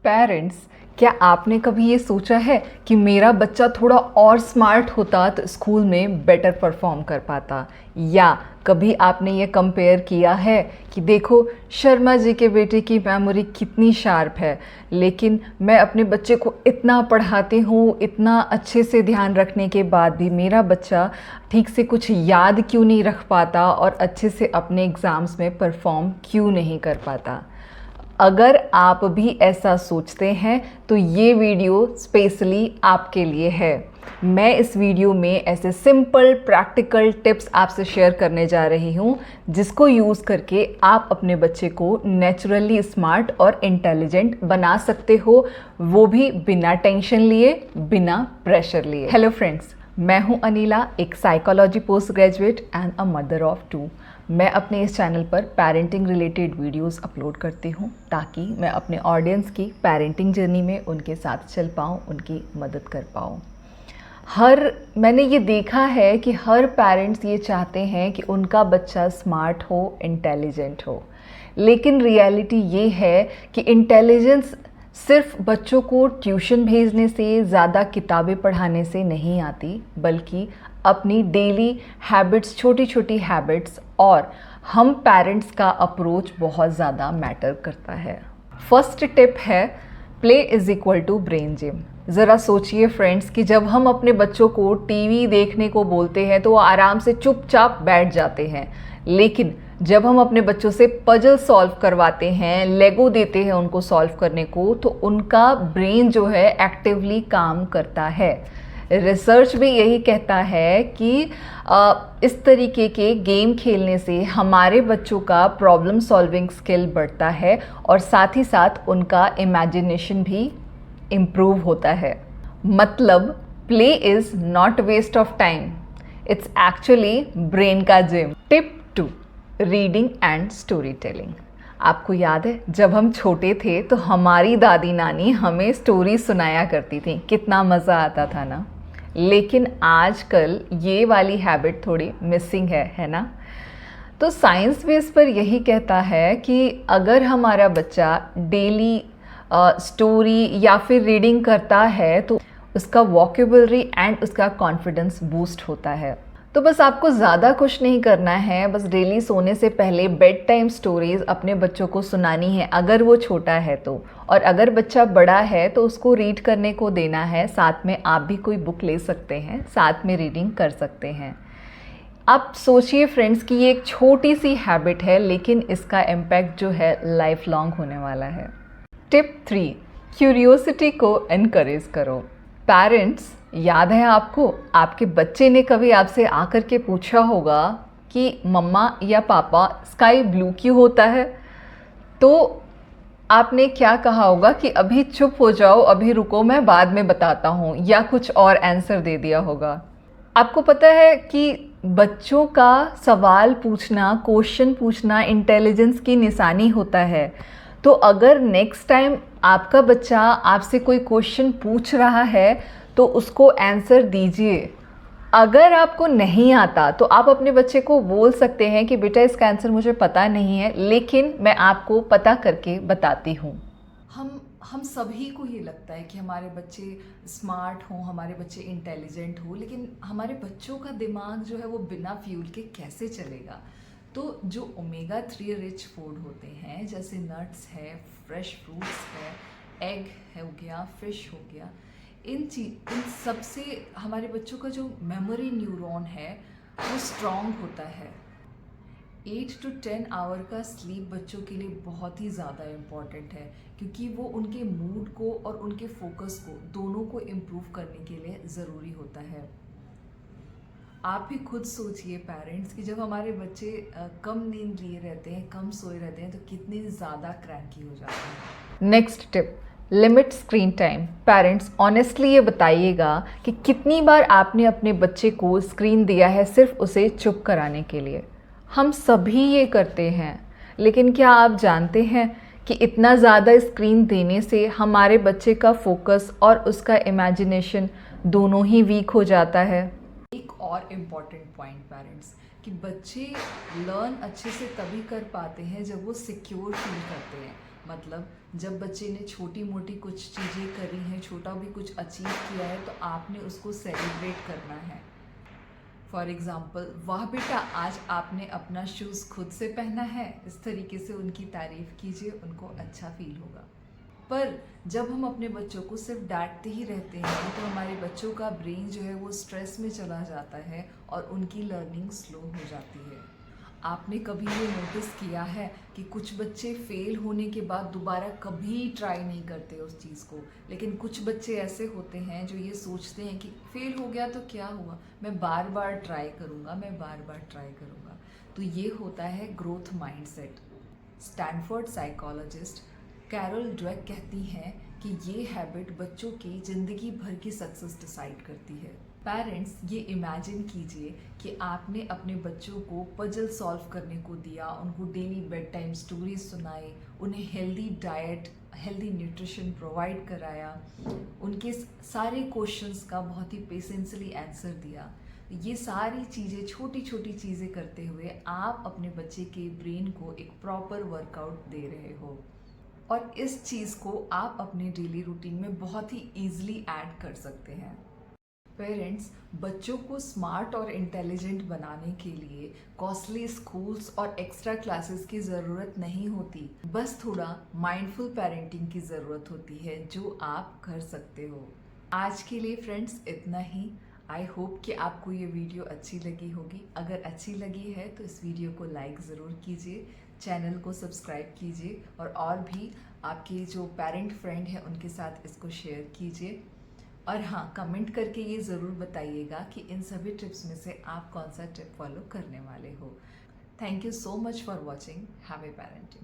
Parents, क्या आपने कभी ये सोचा है कि मेरा बच्चा थोड़ा और स्मार्ट होता तो स्कूल में बेटर परफॉर्म कर पाता? या कभी आपने ये कंपेयर किया है कि देखो शर्मा जी के बेटे की मेमोरी कितनी शार्प है, लेकिन मैं अपने बच्चे को इतना पढ़ाती हूँ, इतना अच्छे से ध्यान रखने के बाद भी मेरा बच्चा ठीक से कुछ याद क्यों नहीं रख पाता और अच्छे से अपने एग्ज़ाम्स में परफॉर्म क्यों नहीं कर पाता? अगर आप भी ऐसा सोचते हैं तो ये वीडियो स्पेशली आपके लिए है। मैं इस वीडियो में ऐसे सिंपल प्रैक्टिकल टिप्स आपसे शेयर करने जा रही हूँ जिसको यूज़ करके आप अपने बच्चे को नेचुरली स्मार्ट और इंटेलिजेंट बना सकते हो, वो भी बिना टेंशन लिए, बिना प्रेशर लिए। हेलो फ्रेंड्स, मैं हूँ अनिला, एक psychology post graduate and a mother of 2। मैं अपने इस चैनल पर पेरेंटिंग रिलेटेड वीडियोस अपलोड करती हूँ ताकि मैं अपने ऑडियंस की पेरेंटिंग जर्नी में उनके साथ चल पाऊँ, उनकी मदद कर पाऊँ। मैंने ये देखा है कि हर पेरेंट्स ये चाहते हैं कि उनका बच्चा स्मार्ट हो, इंटेलिजेंट हो, लेकिन रियलिटी ये है कि इंटेलिजेंस सिर्फ बच्चों को ट्यूशन भेजने से, ज़्यादा किताबें पढ़ाने से नहीं आती, बल्कि अपनी डेली हैबिट्स, छोटी छोटी हैबिट्स और हम पेरेंट्स का अप्रोच बहुत ज़्यादा मैटर करता है। फर्स्ट टिप है, play is equal to brain gym. ज़रा सोचिए फ्रेंड्स कि जब हम अपने बच्चों को टीवी देखने को बोलते हैं तो वो आराम से चुपचाप बैठ जाते हैं, लेकिन जब हम अपने बच्चों से पजल सॉल्व करवाते हैं, लेगो देते हैं उनको सॉल्व करने को, तो उनका ब्रेन जो है एक्टिवली काम करता है। रिसर्च भी यही कहता है कि इस तरीके के गेम खेलने से हमारे बच्चों का प्रॉब्लम सॉल्विंग स्किल बढ़ता है और साथ ही साथ उनका इमेजिनेशन भी इम्प्रूव होता है। मतलब play is not waste of time, it's actually brain का जिम। Tip 2, reading and storytelling. आपको याद है जब हम छोटे थे तो हमारी दादी नानी हमें स्टोरी सुनाया करती थी, कितना मज़ा आता था ना। लेकिन आजकल ये वाली हैबिट थोड़ी मिसिंग है ना। तो साइंस भी इस पर यही कहता है कि अगर हमारा बच्चा डेली स्टोरी या फिर रीडिंग करता है तो उसका वोकेबलरी एंड उसका कॉन्फिडेंस बूस्ट होता है। तो बस आपको ज़्यादा कुछ नहीं करना है, बस डेली सोने से पहले बेड टाइम स्टोरीज़ अपने बच्चों को सुनानी है अगर वो छोटा है तो, और अगर बच्चा बड़ा है तो उसको रीड करने को देना है। साथ में आप भी कोई बुक ले सकते हैं, साथ में रीडिंग कर सकते हैं। आप सोचिए फ्रेंड्स कि ये एक छोटी सी हैबिट है, लेकिन इसका इम्पैक्ट जो है लाइफ लॉन्ग होने वाला है। टिप 3, क्यूरियोसिटी को एनकरेज करो। पेरेंट्स, याद है आपको, आपके बच्चे ने कभी आपसे आकर के पूछा होगा कि मम्मा या पापा स्काई ब्लू क्यों होता है? तो आपने क्या कहा होगा कि अभी चुप हो जाओ, अभी रुको, मैं बाद में बताता हूँ, या कुछ और आंसर दे दिया होगा। आपको पता है कि बच्चों का सवाल पूछना, क्वेश्चन पूछना इंटेलिजेंस की निशानी होता है। तो अगर नेक्स्ट टाइम आपका बच्चा आपसे कोई क्वेश्चन पूछ रहा है तो उसको आंसर दीजिए। अगर आपको नहीं आता तो आप अपने बच्चे को बोल सकते हैं कि बेटा इसका आंसर मुझे पता नहीं है, लेकिन मैं आपको पता करके बताती हूँ। हम सभी को ये लगता है कि हमारे बच्चे स्मार्ट हों, हमारे बच्चे इंटेलिजेंट हों, लेकिन हमारे बच्चों का दिमाग जो है वो बिना फ्यूल के कैसे चलेगा? तो जो ओमेगा 3 रिच फूड होते हैं, जैसे नट्स है, फ्रेश फ्रूट्स है, एग हो गया, फिश हो गया, इन सब से हमारे बच्चों का जो मेमोरी न्यूरॉन है वो स्ट्रॉन्ग होता है। 8 to 10 आवर का स्लीप बच्चों के लिए बहुत ही ज़्यादा इम्पॉर्टेंट है, क्योंकि वो उनके मूड को और उनके फोकस को दोनों को इम्प्रूव करने के लिए ज़रूरी होता है। आप भी खुद सोचिए पेरेंट्स कि जब हमारे बच्चे कम नींद लिए रहते हैं, कम सोए रहते हैं, तो कितनी ज़्यादा क्रैंकी हो जाते हैं। Next tip, limit screen time. Parents, honestly ये बताइएगा कि कितनी बार आपने अपने बच्चे को स्क्रीन दिया है सिर्फ उसे चुप कराने के लिए? हम सभी ये करते हैं, लेकिन क्या आप जानते हैं कि इतना ज़्यादा स्क्रीन देने से हमारे बच्चे का फोकस और उसका इमेजिनेशन दोनों ही वीक हो जाता है। एक और इम्पॉर्टेंट पॉइंट पेरेंट्स, कि बच्चे लर्न अच्छे से तभी कर पाते हैं जब वो सिक्योर फील करते हैं। मतलब जब बच्चे ने छोटी मोटी कुछ चीज़ें करी हैं, छोटा भी कुछ अचीव किया है, तो आपने उसको सेलिब्रेट करना है। फॉर एग्ज़ाम्पल, वाह बेटा आज आपने अपना शूज़ खुद से पहना है, इस तरीके से उनकी तारीफ़ कीजिए, उनको अच्छा फील होगा। पर जब हम अपने बच्चों को सिर्फ डांटते ही रहते हैं तो हमारे बच्चों का ब्रेन जो है वो स्ट्रेस में चला जाता है और उनकी लर्निंग स्लो हो जाती है। आपने कभी ये नोटिस किया है कि कुछ बच्चे फेल होने के बाद दोबारा कभी ट्राई नहीं करते उस चीज़ को, लेकिन कुछ बच्चे ऐसे होते हैं जो ये सोचते हैं कि फेल हो गया तो क्या हुआ, मैं बार बार ट्राई करूँगा, मैं बार बार ट्राई करूँगा। तो ये होता है growth mindset. Stanford psychologist Carol Dweck कहती हैं कि ये हैबिट बच्चों की ज़िंदगी भर की सक्सेस डिसाइड करती है। पेरेंट्स, ये इमेजिन कीजिए कि आपने अपने बच्चों को पजल सॉल्व करने को दिया, उनको डेली बेड टाइम स्टोरीज सुनाई, उन्हें healthy diet, healthy nutrition provide कराया, उनके सारे क्वेश्चंस का बहुत ही पेशेंसली आंसर दिया। ये सारी चीज़ें, छोटी छोटी चीज़ें करते हुए आप अपने बच्चे के ब्रेन को एक प्रॉपर वर्कआउट दे रहे हो, और इस चीज़ को आप अपने डेली रूटीन में बहुत ही ईजिली ऐड कर सकते हैं। पेरेंट्स, बच्चों को स्मार्ट और इंटेलिजेंट बनाने के लिए कॉस्टली स्कूल्स और एक्स्ट्रा क्लासेस की ज़रूरत नहीं होती, बस थोड़ा माइंडफुल पेरेंटिंग की ज़रूरत होती है जो आप कर सकते हो। आज के लिए फ्रेंड्स इतना ही। आई होप कि आपको ये वीडियो अच्छी लगी होगी। अगर अच्छी लगी है तो इस वीडियो को लाइक ज़रूर कीजिए, चैनल को सब्सक्राइब कीजिए और भी आपके जो पेरेंट फ्रेंड हैं उनके साथ इसको शेयर कीजिए। और हाँ, कमेंट करके ये ज़रूर बताइएगा कि इन सभी टिप्स में से आप कौन सा टिप फॉलो करने वाले हो। Thank you so much for watching. Have a parenting.